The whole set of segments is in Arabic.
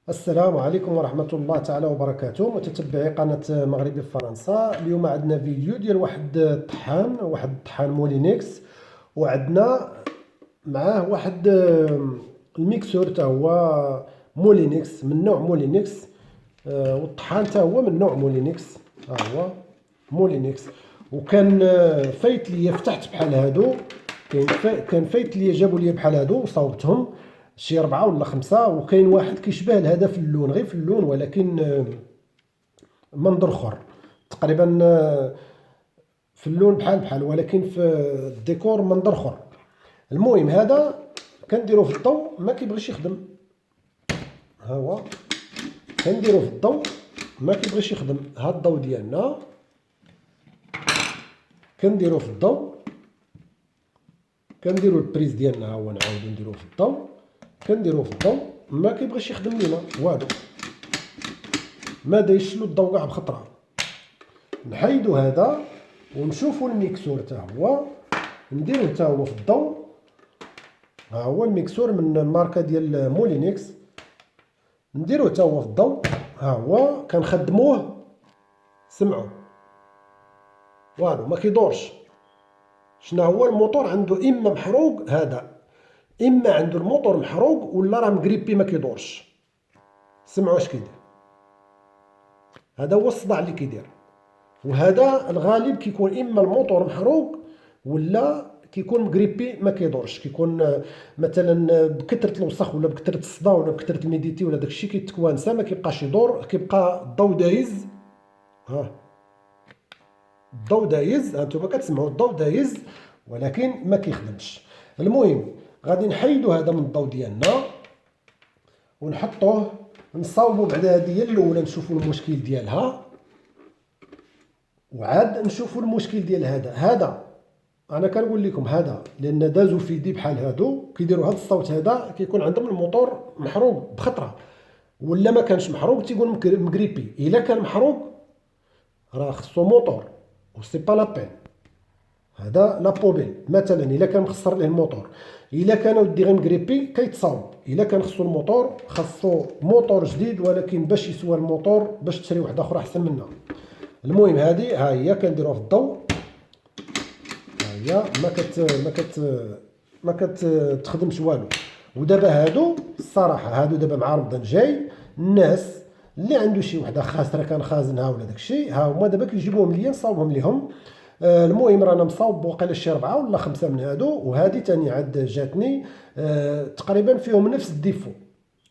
السلام عليكم ورحمة الله تعالى وبركاته. متتبعي قناة مغربي في فرنسا، اليوم عندنا فيديو ديال واحد الطحان مولينكس، وعندنا معاه واحد الميكسور تا هو مولينكس من نوع مولينكس، والطحان تا هو من نوع مولينكس. ها هو مولينكس. وكان فايت ليا فتحت بحال هادو، كان فايت ليا جابوا ليا بحال هادو وصاوبتهم شي 4 ولا 5، وكاين واحد كيشبه لهذا في اللون، غير في اللون، ولكن منظر اخر تقريبا، في اللون بحال ولكن في الديكور منظر اخر. المهم هذا كنديروه في الضوء ما كيبغيش يخدم. ها هو كنديروه في الضوء ما كيبغيش يخدم. ها الضوء ديالنا كنديروه في الضوء، كنديرو البريز ديالنا، ها هو نعاودو نديروه في الضوء، كنديروه في الضوء ما كيبغيش يخدم لينا والو، ما دايشلو الضوء كاع بخطره. نحيدو هذا ونشوفو الميكسور تا هو، نديروه تا هو في الضوء. ها هو الميكسور من الماركه ديال مولينكس، نديروه تا هو في الضوء. ها هو كنخدموه، سمعوا والو ما كيدورش. شنو هو الموتور عنده؟ اما محروق هذا، اما عنده الموتور محروق ولا راه مقريبي ما كيدورش. سمعوا اش كيدير. هذا هو الصداع اللي كيدير. وهذا الغالب كيكون اما الموتور محروق ولا كيكون مقريبي ما كيدورش، كيكون مثلا بكثره الوسخ ولا بكثره الصداع ولا بكثره الميديتي ولا داكشي كيتكوانسا ما كيبقاش يدور، كيبقى الضوء دايز. ها الضوء دايز، هانتوما كتسمعوا الضوء دايز ولكن ما كيخدمش. المهم غادي نحيدو هذا من الضوء ديالنا ونحطوه، نصاوبو بعدا هذه هي الاولى، نشوفوا المشكل ديالها وعاد نشوفوا المشكل ديال هذا. انا كنقول لكم هذا لان دازوا في يدي بحال هادو كيديروا هذا الصوت، هذا كيكون عندهم الموتور محروق بخطره، ولا ما كانش محروق تيقول مقريبي. الا كان محروق راه خصو موتور و سي با لا بين، هذا لا بوبيل. مثلا الا كان مخسر ليه الموتور، الا كان ودي غير مقريبي كيتصاوب. الا كان خصو الموتور خصو موتور جديد، ولكن باش يسوى الموتور باش تشري واحد اخر احسن منها. المهم هذه ها هي كنديروها في الضوء، ها هي ما كتخدمش والو. ودابا هادو الصراحه هادو دابا مع رمضان جاي، الناس اللي عنده شي وحده خاسره كان خازنها ولا داكشي، ها هما دابا كيجيبوهم ليا نصاوبهم ليهم. المهم رانا مصاوب واقيلا شي 4 ولا 5 من هادو، وهذه تاني عاد جاتني تقريبا فيهم نفس الديفو.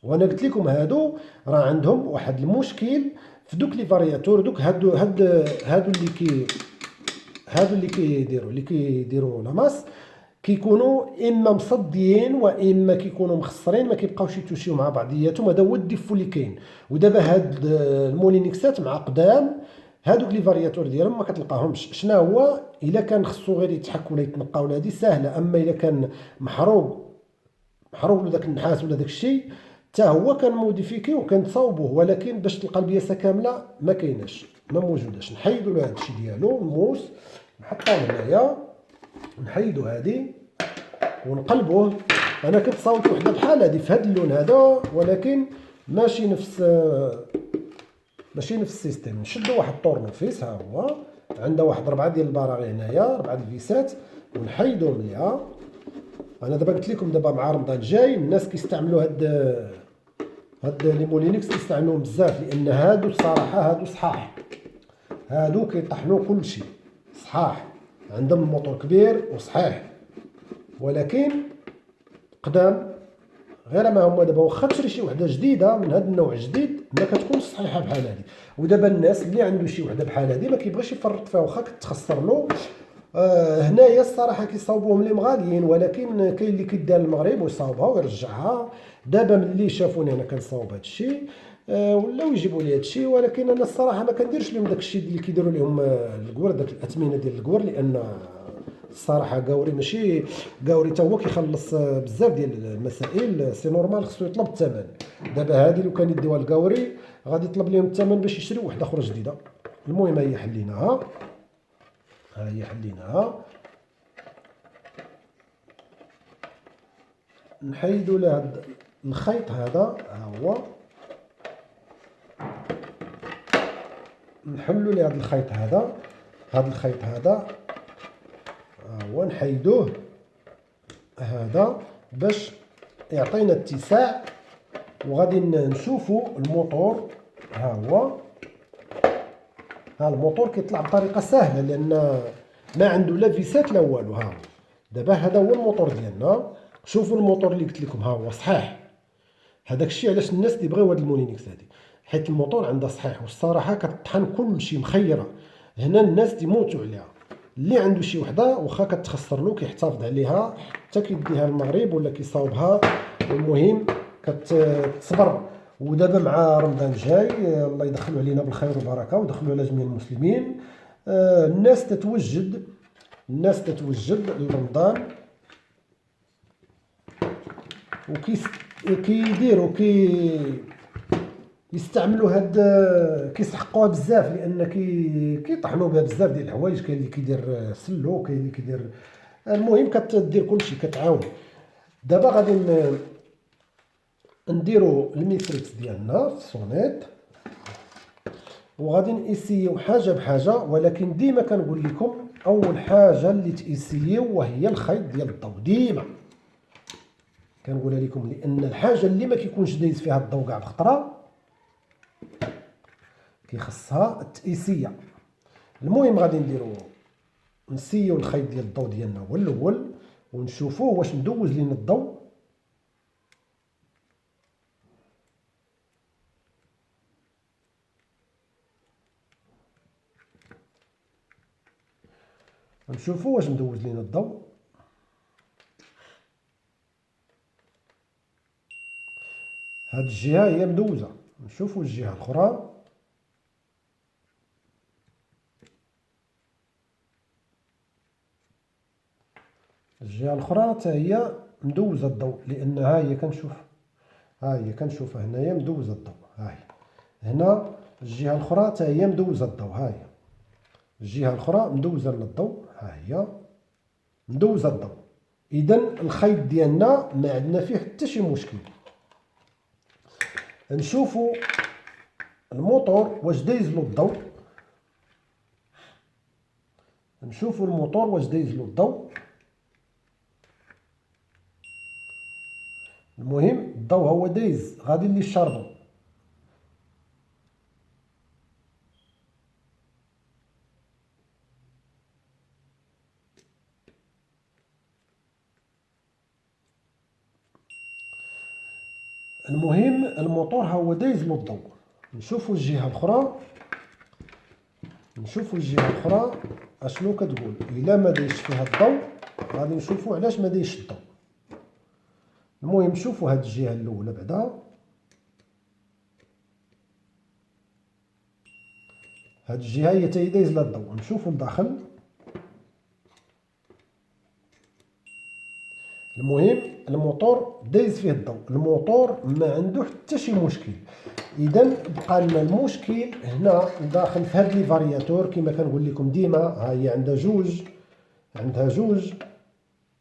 وانا قلت لكم هادو راه عندهم واحد المشكل في دوك لي فارياتور، دوك هادو اللي كيديروا لاماس، كيكونوا اما مصديين واما كيكونوا مخسرين، ما كيبقاوش يتوشيو مع بعضياتهم. هذا هو الديفو اللي كاين. ودابا هاد المولينكسات مع قدام هادوك لي فارياتور ديالهم ما كتلقاهمش. شنو هو؟ الا كان خصو غير يتحك ولا يتنقى ولا هادي ساهله، اما الا كان محروق ولا داك النحاس ولا داك الشيء حتى هو كان موديفيكي وكنتصاوبوه، ولكن باش تلقى البياسه كامله ما كايناش، ما موجوداش. نحيدوا له هذا الشيء ديالو الموس، نحطوه هنايا، نحيدوا هذه ونقلبوه. انا كنت صاوبت وحده بحال هذه في هذا اللون هذا، ولكن ماشي نفس السيستم. نشدوا واحد الطورنوفيس، ها هو عنده واحد 4 ديال البراغي هنايا، 4 الفيسات، ونحيدوهم ليها. انا دابا قلت لكم دابا مع رمضان جاي الناس كيستعملوا هاد لي مولينكس كيستعملوهم بزاف، لان هادو الصراحه هادو صحاح، هادو كيطحنوا كلشي صحاح، عندهم الموتور كبير وصحيح، ولكن قدام غير ما هما. دابا واخا تشري شي وحده جديده من هذا النوع الجديد ما كتكونش صحيحه بحال هذه. ودابا الناس اللي عنده شي وحده بحال هذه ما كيبغيش يفرط فيها واخا كتخسر له. هنايا الصراحه كيصاوبوهم لي مغاليين، ولكن كاين اللي كيديها للمغرب ويصاوبها ويرجعها. دابا ملي شافوني انا كنصاوب هذا الشيء ولاو يجيبوا لي هذا الشيء، ولكن انا الصراحه ما كنديرش لهم داك الشيء اللي كيديروا لهم الكور، داك الاثمنه ديال الكور، لان الصراحه كاوري ماشي كاوري حتى هو كيخلص بزاف ديال المسائل. سي نورمال خصو يطلب الثمن. دابا هذه لو كان يديوها الكاوري غادي يطلب لهم الثمن باش يشريو وحده اخرى جديده. المهم هي حليناها، ها هي حليناها. نحيدوا له هاد الخيط هذا، ها هو نحلوا لي هذا الخيط هذا، هو نحيدوه هذا باش يعطينا اتساع. وغادي نشوفوا الموتور. ها هو، ها الموتور كيطلع بطريقه سهله لان ما عنده لا فيسات لا والو. ها دابا هذا هو الموتور ديالنا. شوفوا الموتور اللي قلت لكم، ها هو صحيح. هذاك الشيء علاش الناس تيبغيو هاد المولينكس هادي، حيت الموتور عندها صحيح والصراحه كطحن كلشي مخيره. هنا الناس تيموتوا عليها. اللي عنده شي وحده واخا كتخسر له كيحتفظ عليها حتى كيديها للمغرب ولا كيصاوبها. المهم كتصبر. ودابا مع رمضان جاي، الله يدخلوا علينا بالخير والبركه ويدخلوا على جميع المسلمين. الناس تتوجد لرمضان وكيديروا يستعملوا هاد، كيسحقوها بزاف لان كيطحنوا بها بزاف ديال الحوايج. كاين اللي كيدير سلو، كاين اللي كيدير. المهم كتدير كلشي كتعاون. دابا غادي نديروا الميتريكس ديالنا في السونيت وغادي نقيسيو حاجه بحاجه. ولكن ديما كنقول لكم اول حاجه اللي تقيسيو وهي الخيط ديال الضوء. ديما كنقولها لكم لان الحاجه اللي ما كيكونش دايز فيها الضوء كاع بخطره كيخصها التقيسيه. المهم غادي نسيو الخيط ديال الضوء ديالنا هو الاول ونشوفوه واش مدوز لينا الضوء. نشوفوا واش مدوز لينا الضوء. هاد الجهه هي مدوزه. نشوفوا الجهه الاخرى. الجهه الاخرى حتى هي مدوزه الضوء لان ها هي كنشوفها هنايا مدوزه الضوء. ها هي هنا الجهه الاخرى حتى هي مدوزه الضوء. ها هي الجهه الاخرى مدوزه لنا الضوء. ها هي مدوزه الضوء. اذا الخيط ديالنا ما عندنا فيه حتى شي مشكل. نشوفوا الموتور واش دايز له الضوء. المهم الضوء هو دايز، غادي اللي شاربو. المهم الموتور هو دايز له الضوء. نشوفوا الجهه الاخرى اشنو كتقول. الا ما دايش فيها الضوء غادي نشوفوا علاش ما دايش الضوء. المهم شوفوا هاد الجهه الاولى بعدا. هاد الجهه هي حتى هي دايز لها الضوء. نشوفوا لداخل. المهم الموتور دايز فيه الضوء. الموتور ما عنده حتى شي مشكل. اذا بقى لنا المشكل هنا داخل في هاد لي فارياتور كما كنقول لكم ديما. ها هي عندها جوج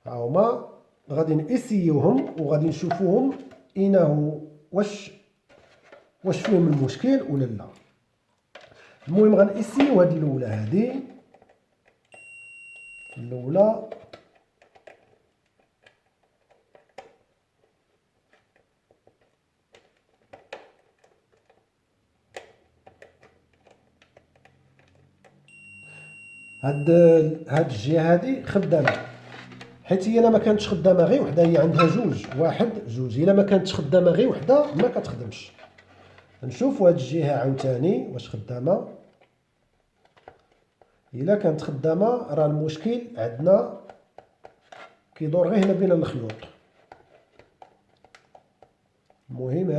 ها هما. غادي نقيسيوهم وغادي نشوفوهم انه واش فيهم المشكل ولا لا. المهم غنقيسيو هاد الاولى. هادي الاولى هاد الجهه هادي خدامه، حيت هي الا ما كانتش خدامه غير وحده. هي عندها جوج. الا ما كانتش خدامه غير وحده ما كتخدمش. نشوفوا هاد الجهه عاوتاني واش خدامه. الا كانت خدامه راه المشكل عندنا كيدور غير هنا بين الخيوط. المهم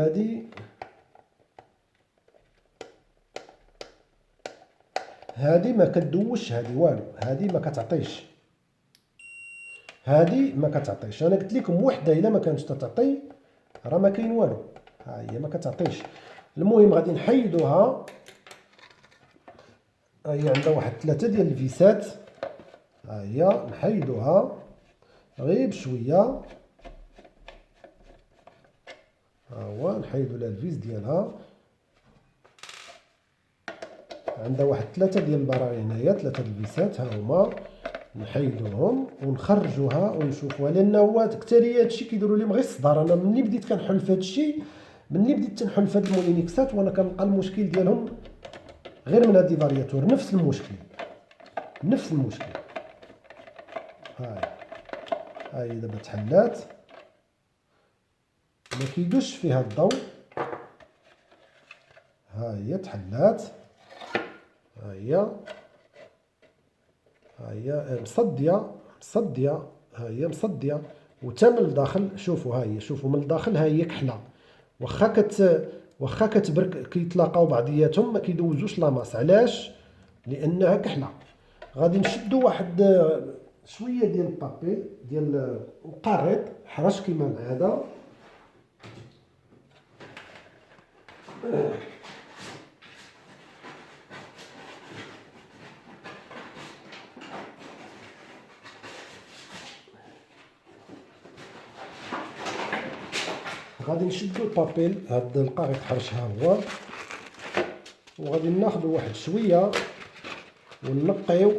هادي ما كدوش. هادي والو. هادي ما كتعطيش. انا قلت لكم وحده الا ما كانتش تعطي راه ما كاين والو. ها هي ما كتعطيش. المهم غادي نحيدوها. هي عندها واحد 3 ديال الفيسات. ها هي نحيدوها غير بشويه. ها هو نحيدو لها الفيس ديالها. عندها واحد 3 ديال البراغي هنايا، 3 الفيسات ها هما، نحيدوهم ونخرجوها ونشوفوها، لان هو اكثريه هادشي كيديروا لهم غير الصداع. انا ملي بديت كنحل في هادشي، ملي بديت تنحل في هاد المولينيكسات، وانا كنلقى المشكل ديالهم غير من هاد لي فارياتور، نفس المشكل نفس المشكل. هاي دابا تحلات، ما كيدوش فيها الضوء. ها هي تحلات، ها هي مصديه، ها هي مصديه، وتا من الداخل شوفوا، ها هي شوفوا من الداخل، ها هي كحله. واخا كتبرك كيتلاقاو بعضياتهم ما كيدوزوش لاماس. علاش؟ لانها كحله. غادي نشدوا واحد شويه ديال البابي ديال القاغيط حرش كيما العاده. غادي نشدو البابيل، هاد القاغيط حرش ها هو، وغادي ناخدو واحد شويه ونقيو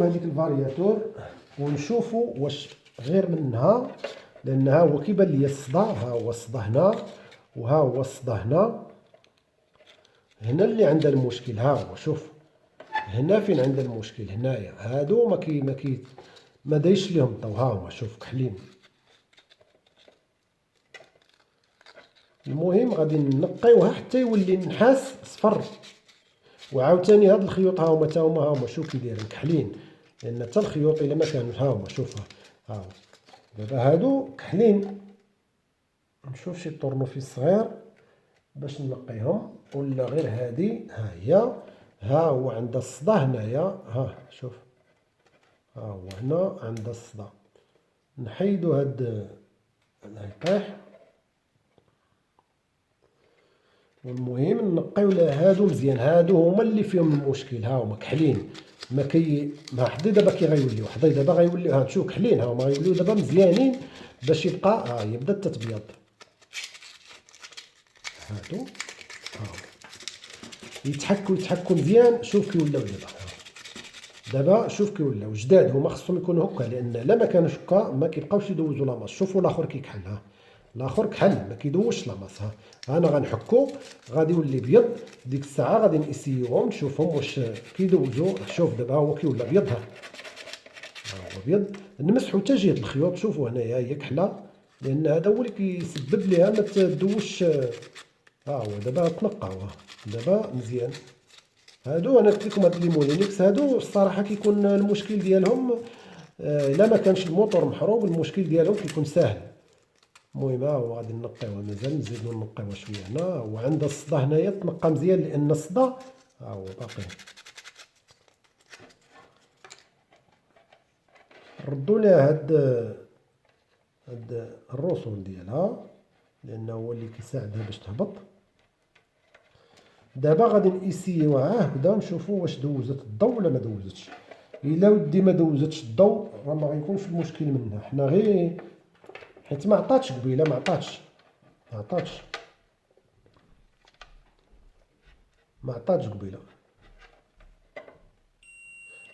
هذيك الفارياتور ونشوفو واش غير منها، لان ها هو كيبان ليا الصدى، ها هو الصدى هنا وها هو الصدى هنا. هنا اللي عندها المشكل، ها هو شوف هنا فين عندها المشكل. هنايا هادو ما دايش ليهم الضو، ها هما شوف كحلين. المهم غادي نقيوها حتى يولي النحاس صفر. وعاوتاني هاد الخيوط ها هما شوف كي دايرين كحلين، لان حتى الخيوط الا ما كانوش ها هما شوفها، ها هو دابا هادو كحلين. نشوف شي طورنوفيس صغير باش نقيهم، ولا غير هادي. ها هي، ها هو عندها الصدى هنايا، ها شوف ها هو هنا عندها الصدى. نحيدو هاد يطيح، والمهم نقيو هادو مزيان. هادو هما اللي فيهم المشكل، ها هما كحلين. ما حدي دابا غيوليو، حدي دابا غيوليو، ها تشوف كحلين، ها هما غيوليو دابا مزيانين باش يبقى. ها هي بدات تتبيض، هادو ها يتحكوا مزيان. شوف كي ولاو دابا شوف كي ولاو جداد. هما خصهم يكونوا هكا، لان لا ما كانوش هكا ما كيبقاوش يدوزوا لاماس. شوفوا الاخر كي كحل، ها الاخر كحل ما كيدوزش لاماس. ها انا غنحكو غادي يولي بيض. ديك الساعه غادي نسيوهم نشوفهم واش كيدوزوا. شوف دابا هو كيولى بيض، ها هو بيض. نمسحوا حتى جهه الخيوط. شوفوا هنايا هي كحله، لان هذا هو اللي كيسبب ليها ما تدوش. ها هو دابا تنقاو، دابا مزيان. هادو انا قلت لكم هاد لي مولينيكس هادو الصراحه كيكون المشكل ديالهم الا ما كانش الموتور محروق المشكل ديالهم كيكون ساهل. المهم ها هو غادي نقيوها، مازال نزيدو نقيوها شويه هنا. وعندها الصدى هنايا تنقى مزيان، لان الصدى ها هو باقي. ردو ليها هاد الرسوم ديالها، لانه هو اللي كيساعدها باش تهبط. دابا غادي نيسيوها هكذا نشوفوا واش دوزت الضوء ولا ما دوزتش. الا ودي ما دوزتش الضوء راه ما غيكونش المشكل منها، حنا غير حيت ما عطاتش قبيله، ما عطاتش قبيله.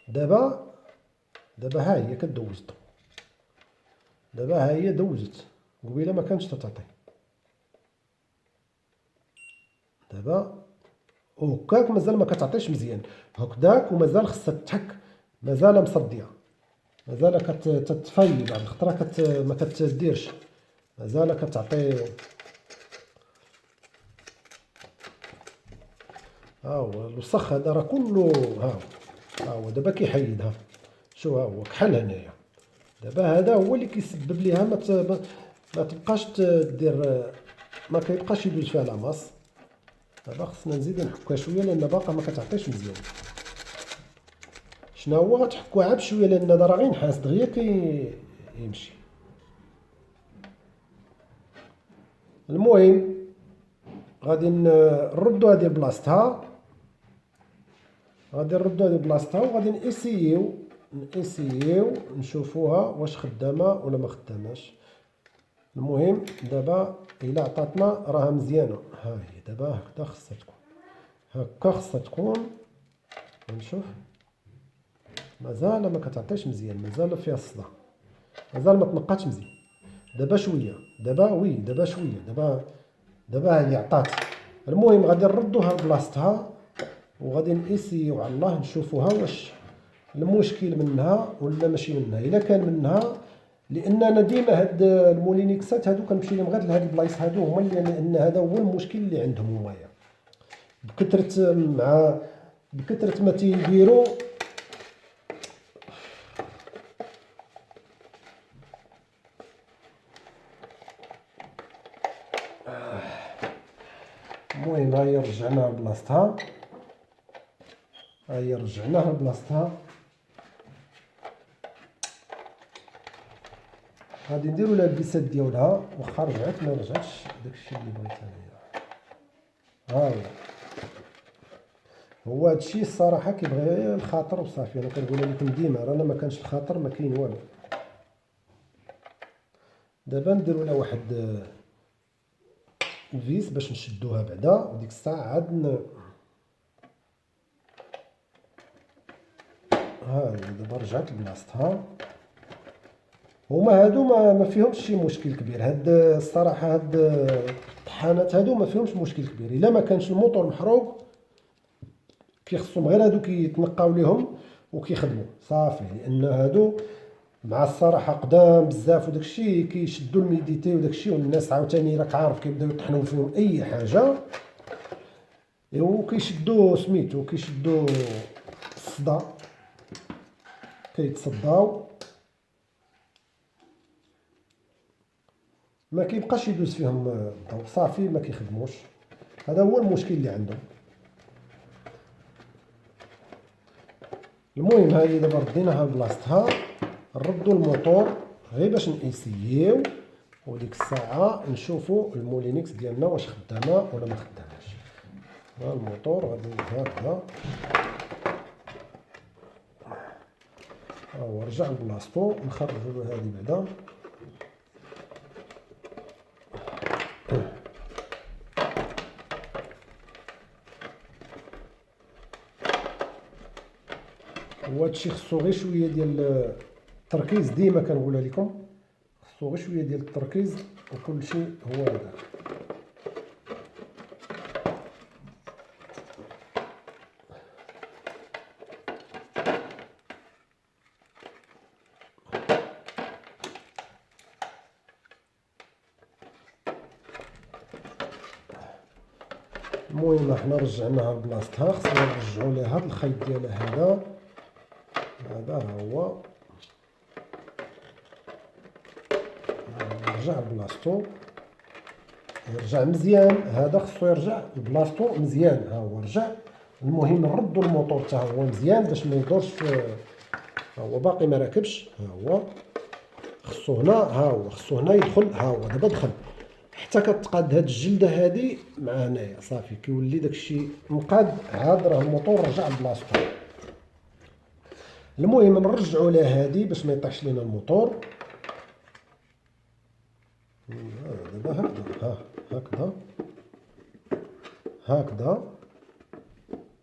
دابا ها هي كدوز الضوء، دابا ها هي دوزت. قبيله ما كانتش تعطي. دابا وهكاك مازال ما كتعطيش مزيان هكذاك، ومازال خصها تحك، مازال مصديه، مازال كتطفي. بعض الخطره ما كتديرش، مازال كتعطي. ها هو الوسخ هذا راه كله. ها هو دابا كيحيدها. شو ها هو كحل هنايا. دابا هذا هو اللي كيسبب ليها ما تبقاش تدير، ما كيبقاش يدوز فيها لاماس. دابا خصنا نزيدو نحكوها شويه لان باقا ما كتعطيش مزيان. شنو هو غتحكوها بشويه لان هذا راه غير نحاس دغيا يمشي. المهم غادي نردو هذه بلاصتها، وغادي نسييو نشوفوها واش خدامه ولا ما خداماش. المهم دابا الا عطاتنا راها مزيانه. ها هي دابا هكذا خصها تكون. هكا خاصها تكون. نشوف مازال ما كتعطيش مزيان، مازال فيها الصدى، مازال ما تنقاتش مزيان. دابا شويه، دابا وي دابا شويه، دابا هي عطات. المهم غادي نردوها لبلاصتها وغادي نقيسيو على الله نشوفوها واش المشكل منها ولا ماشي منها. الا كان منها، لان انا ديما هاد المولينيكسات هادو كنمشي لهم غير لهاد البلايص هادو هما اللي، لان هذا هو المشكل اللي عندهم همايا بكثرة ما تيديروا. المهم هاهي رجعناها لبلاصتها، هاهي رجعناها لبلاصتها. غادي نديرو لها الفيسات ديالها، واخا رجعت ما رجعتش داكشي اللي بغيت انايا. ها هو هادشي الصراحه كيبغي الخاطر وصافي. انا كنقول لكم ديما رانا ما كانش الخاطر ما كاين والو. دابا نديرو لها واحد الفيس باش نشدوها بعدا، وديك الساعه عاد ها هي دابا رجعت لبلاصتها. هما هادو ما فيهمش شي مشكل كبير. هاد الصراحه هاد الطحانات هادو ما فيهمش مشكل كبير. الا ما كانش الموتور محروق كيخصهم غير هادو كيتنقاو ليهم وكيخدموا صافي. لان هادو مع الصراحه قدام بزاف وداكشي كيشدوا الميديتي وداكشي، والناس عاوتاني راك عارف كيبداو يطحنوا فيهم اي حاجه وكيشدوا سميتو كيشدوا الصدى كيتصداو، ما كيبقاش يدوز فيهم الضوء صافي ما كيخدموش. هذا هو المشكل اللي عندهم. المهم هاهي دابا رديناها لبلاصتها، نردو الموتور غير باش نقيسيو، وديك الساعه نشوفو المولينيكس ديالنا واش خدامه ولا ما خداماش. ها الموتور غادي هكذا، ها هو رجع لبلاصتو. نخرجو له هادي بعدا. وهادشي خصو غير شويه ديال التركيز، ديما كنقولها لكم خصو غير شويه ديال التركيز وكلشي هو هذا. المهم حنا رجعناها لبلاصتها، خصنا نرجعو ليها هاد الخيط ديالها هذا هو يرجع لبلاصتو، يرجع مزيان. هذا خصو يرجع لبلاصتو مزيان، ها هو رجع. المهم نردو الموتور حتى هو مزيان باش ما يدورش ها هو باقي ما راكبش. ها هو خصو هنا، ها هو خصو هنا يدخل. ها هو دابا دخل حتى كتقاد هاد الجلده هادي مع هنايا صافي كيولي داكشي مقاد. عاد راه الموتور رجع لبلاصتو. المهم نرجعو لها هادي باش ما يطيحش لينا الموتور. دابا هكذا، هكذا هكذا،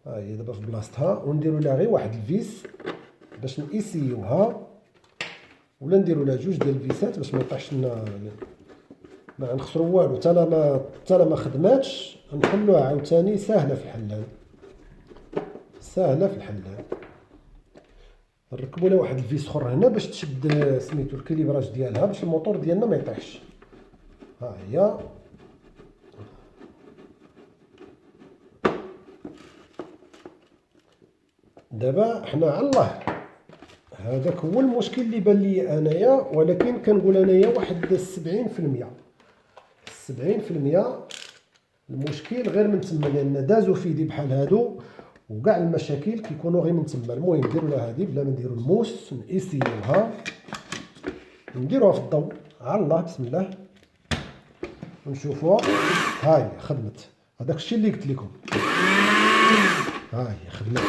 ها هي دابا في بلاصتها. ونديرو لها غير واحد الفيس باش نقيسيوها، ولا نديرو لها جوج ديال الفيسات باش ما يطيحش لنا، ما نخسرو والو. حتى ما خدماتش نحلوها عاوتاني، ساهله في الحلال، ساهله في الحلال. نركبوا لها واحد الفيس اخر هنا باش تشد سميتو الكليبراج ديالها باش الموتور ديالنا ما يطيحش. ها هي دابا حنا على الله. هذاك هو المشكل اللي بان لي انايا، ولكن كنقول انايا واحد 70% المشكل غير من تما، لان دازو في يدي بحال هادو وكاع المشاكل كيكونوا غير من تما. المهم نديرو لها هادي بلا ما نديرو الموس، نقيسيوها نديروها في الضوء على الله بسم الله ونشوفوها. ها هي خدمت، هذاك الشيء اللي قلت لكم. ها هي خدمت.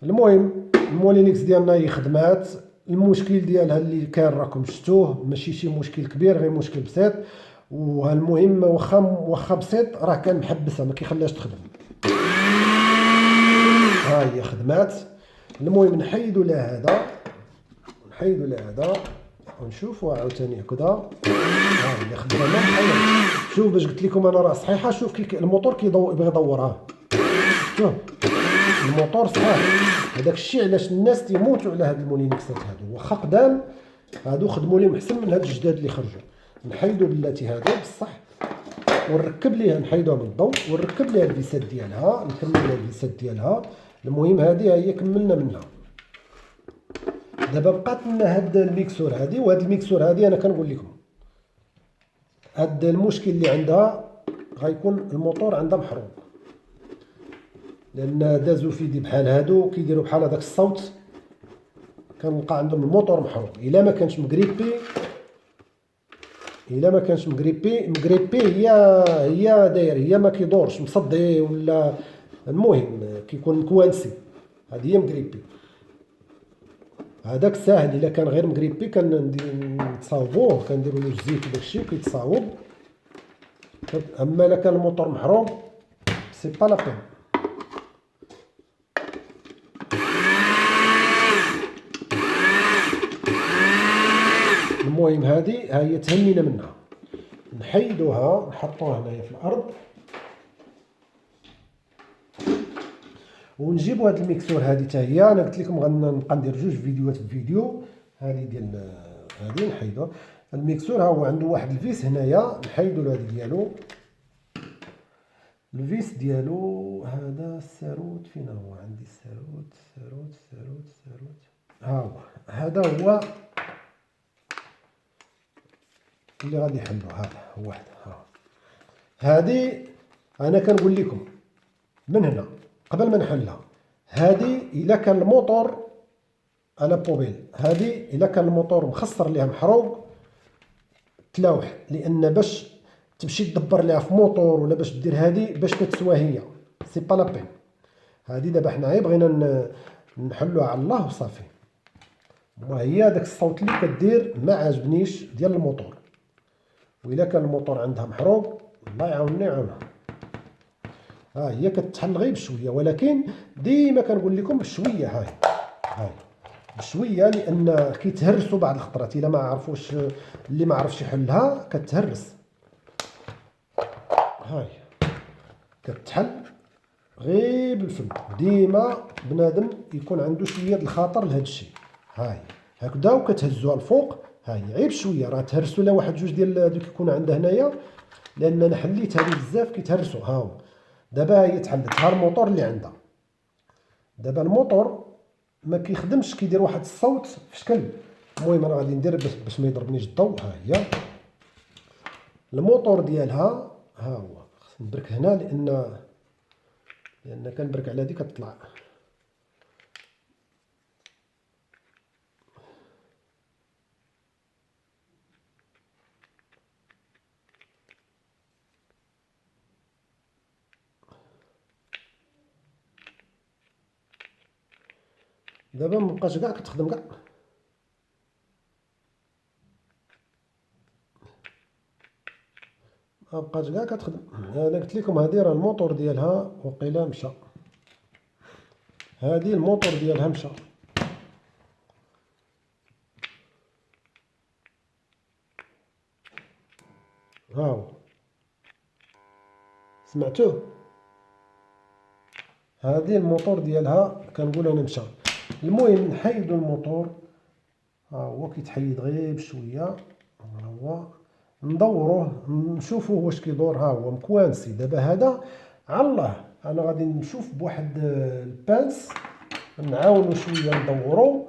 المهم المولينيكس ديالنا هي خدمات المشكل ديالها اللي كان راكم شفتوه ماشي شي مشكل كبير، غير مشكل بسيط. والمهم واخا بسيط راه كان محبسها ما كيخليهاش تخدم. ها هي خدمات. المهم نحيدو لها هذا ونشوفوا عاوتاني هكذا. ها هي خدامه بحال. شوف باش قلت لكم انا راه صحيحه. شوف كي الموتور يبغي يدور. شوف الموتور صحيح. هذاك الشيء علاش الناس تيموتوا على هاد المولينكسات هادو، واخا قدام هادو خدموا لهم احسن من هاد الجداد اللي خرجوا. نحيدو بلاتي هادو بصح ونركب ليها، نحيدوها من الضوء ونركب ليها الفيسات ديالها، نكمل ليها الفيسات ديالها. المهم هذه هي كملنا منها. دابا بقات لنا هاد الميكسور هادي، وهاد الميكسور هادي انا كنقول لكم هاد المشكل اللي عندها غيكون الموتور عندها محروق، لان دازو في يدي بحال هادو كيديروا بحال هذاك الصوت، كنلقى عندهم الموتور محروق. الا ما كانش مغريبي، مغريبي هي داير، هي ما كيدورش مصدي ولا المهم كيكون كوانسي، هذه هي مغريبي. هذاك ساهل الا كان غير مغريبي نتصاوبوه، كنديروا له الزيت وداكشي وكيتصاوب. اما الا كان الموتور محروق سي با لا بين. المهم هذه ها هي تهنينا منها. نحيدوها نحطوها هنايا في الارض ونجيبوا هاد الميكسور هذه حتى هي. انا قلت لكم غنبقى ندير جوج فيديوهات في الفيديو. هذه ديال هذه نحيدوها. الميكسور ها هو عنده واحد الفيس هنايا، نحيدو له هذه ديالو، الفيس ديالو هذا الساروت. فين هو؟ عندي الساروت. ها هو هذا هو اللي غادي يحلو. هذا هو واحد. هذه انا كنقول لكم من هنا قبل ما نحلها، هذه الا كان الموتور على بوبيل، هذه الا كان الموتور مخسر ليها محروق تلاوح، لان باش تمشي تدبر ليها في موتور ولا باش دير هذه باش كتسوى هي سي با لا بين. هذه دابا حنا غير بغينا نحلوها على الله وصافي. وهي داك الصوت اللي كدير ما عاجبنيش ديال الموتور، والا كان الموتور عندها محروق الله يعاونني يعاونها. ها هي كتحل غير بشويه، ولكن ديما كنقول لكم بشويه. هاي بشويه، لان كيتهرسوا بعض الخطرات الا ما عرفوش. اللي ما عرفش يحلها كتهرس. هاي كتحل غير بالفم. ديما بنادم يكون عنده شويه د الخاطر لهذا الشيء. هاي هكذا وكتهزوها الفوق. هاي غير بشويه، راه تهرسوا لا واحد جوج ديال هذوك كيكونوا عندها هنايا، لان انا حليت هذه بزاف كيتهرسوا. ها هو دابا هي تحلت. ها الموتور اللي عندها دابا، الموتور ما كيخدمش، كيدير واحد الصوت في شكل. المهم انا غادي ندير باش ما يضربنيش الضوء. ها هي الموتور ديالها. ها هو خصني نبرك هنا لان كنبرك على هذه كتطلع. دابا مابقاش كاع كتخدم كاع. مابقاش كاع كتخدم. انا قلت لكم هذه راه الموتور ديالها وقيلا مشى. هذه الموتور ديالها مشى. ها هو سمعتوه؟ هذه الموتور ديالها كنقول انا مشى. المهم نحيدو الموتور. ها هو كيتحيد غير بشويه. ها هو ندوروه نشوفوه واش كيدور. ها هو مكوانسي. دابا هذا على الله انا غادي نشوف بواحد البانس نعاونو شويه ندورو.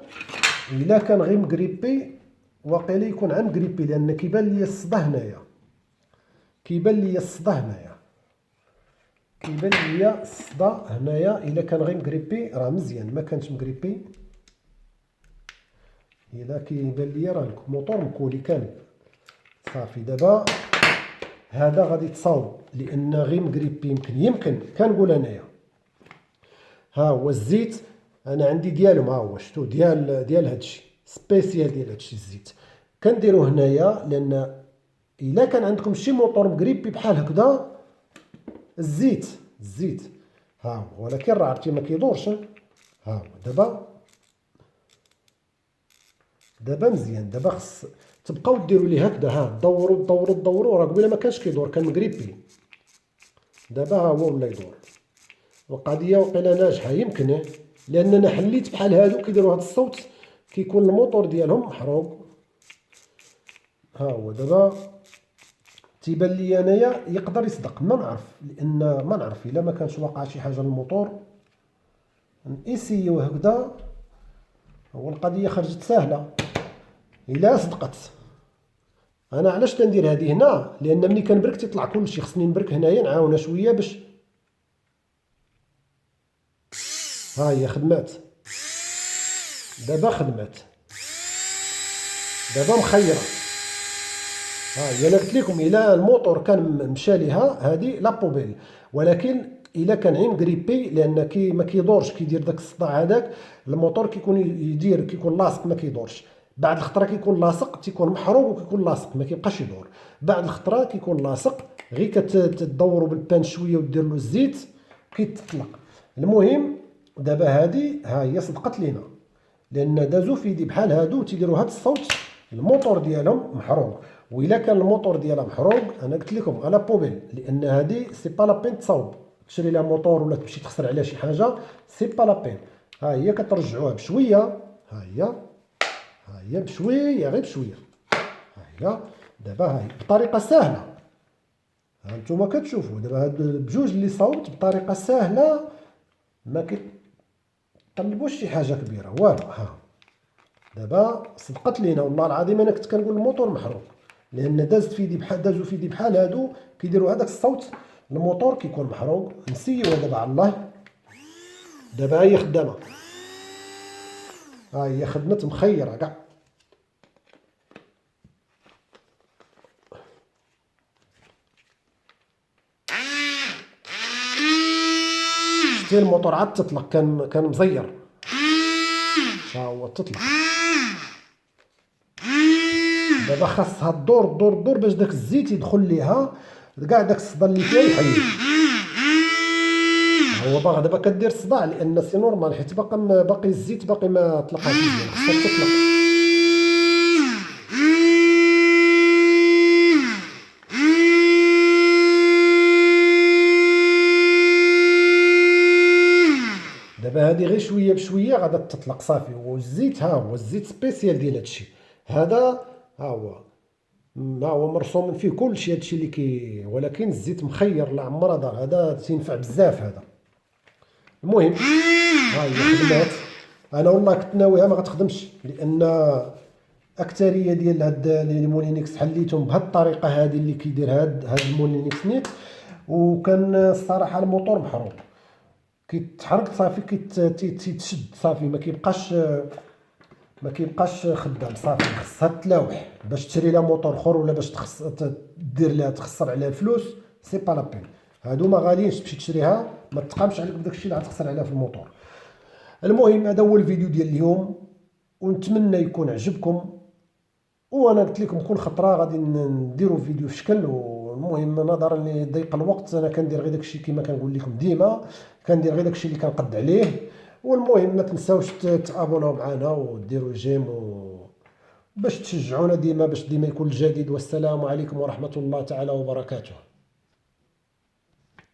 الا كان غير مغريبي واقيلا يكون عن مغريبي، لان كيبان لي الصدى هنايا. الا كان غير مغريبي راه مزيان. ما كانش مغريبي الا كيبان لي راه الموتور مكولي كامل صافي. دابا هذا غادي يتصاوب لان غير مغريبي. يمكن كنقول انايا. ها هو الزيت انا عندي ديالهم. ها هو شفتو ديال هادشي سبيسيال ديال هادشي الزيت. كنديرو هنايا لان الا كان عندكم شي موطور مقريبي بحال هكذا الزيت ها هو، ولكن راه عرفتي ما كيدورش. ها هو دابا مزيان. دابا خص تبقاو ديروا ليه هكذا، ها دوروا راه قبيله ما كانش كيدور، كان مقريبي. دابا ها هو ولا يدور. القضيه وقيله ناجحه يمكن، لاننا حليت بحال هادو كيديروا هاد الصوت كيكون الموتور ديالهم محروق. ها هو دابا تيبان لي انايا يقدر يصدق، ما نعرف، لان ما نعرف الا ما كانش واقع شي حاجه للموتور. نسيو هكذا. هو القضيه خرجت سهله الا صدقت. انا علاش كندير هذه هنا؟ لان ملي كنبرك تيطلع كلشي، خصني نبرك هنايا نعاونها شويه باش ها هي خدمات. دابا خدمات، دابا مخيره. ها هي انا قلت لكم الا الموتور كان مشى ليها هذه لا بوبيل، ولكن الا كان غير مغريبي لان ما كيدورش، كيدير داك الصداع هذاك، الموتور كيكون لاصق ما كيدورش. بعد الخطره كيكون لاصق تيكون محروق وكيكون لاصق ما كيبقاش يدور. بعد الخطره كيكون لاصق غير كتدوروا بالبان شويه ودير له الزيت كيتطلق. المهم دابا هذه ها هي صدقت لينا، لان دازو في يدي بحال هادو تيديروا هاد الصوت الموتور ديالهم محروق. وإلا كان الموتور ديالها محروق انا قلت لكم على بوبيل، لان هذه سي با لا بين تصاوب تشري لها موتور ولا تمشي تخسر عليها شي حاجه، سي با لا بين. ها هي كترجعوها بشويه، ها هي بشويه غير بشويه. ها هي دابا ها هي بطريقه سهله. ها نتوما كتشوفوا دابا هاد بجوج اللي صاوبت بطريقه سهله، ما كيطلبوش شي حاجه كبيره والو. ها دابا صدقت لينا والله العظيم. انا كنت كنقول الموتور محروق لان دازو في يدي بحال هادو كيديروا هذاك الصوت، الموتور كيكون محروق. نسيوها دابا على الله. دابا هي خدامه، ها هي خدمت مخيره كاع. شتي الموتور عاد تطلق، كان مزير. ها هو تطلق. دابا خاصها الدور باش داك الزيت يدخل ليها، كاع داك الصدى اللي فيها يحيد. هو باغا دابا كدير الصداع لان سي نورمال، حيت باقي الزيت باقي ما طلقش مزيان، خاصها تطلق. دابا هذه غير شويه بشويه غادا تطلق صافي. والزيت ها هو الزيت سبيسيال ديال هادشي هذا. ها هو مرسوم فيه كلشي هادشي اللي ولكن الزيت مخير لا عمرها دار. هذا تينفع بزاف هذا. المهم ها هي خدمات. انا والله كنت ناويها ما غتخدمش، لان اكثريه ديال هاد لي مولينكس حليتهم بهاد الطريقه هذه اللي كيدير هاد المولينكس نيت، وكان الصراحه الموتور محروق كيتحرك صافي، كيتشد صافي، ما كيبقاش خدام صافي. خصها تلاوح باش تشري لها موتور اخر ولا باش دير لها تخسر عليها الفلوس، سي با لا بين. هادو ما غاليينش تمشي تشريها، ما تقامش عليك بداك الشيء اللي غتخسر عليها في الموتور. المهم هذا هو الفيديو ديال اليوم، ونتمنى يكون عجبكم. وانا قلت لكم كل خطره غادي نديروا فيديو في شكل. والمهم نظرا لضيق الوقت انا كندير غير داكشي كما كنقول لكم ديما، كندير غير داكشي اللي كنقد عليه. والمهم ما تنساوش تابوناو معنا وديروا جيم باش تشجعونا ديما، باش ديما يكون الجديد. والسلام عليكم ورحمه الله تعالى وبركاته.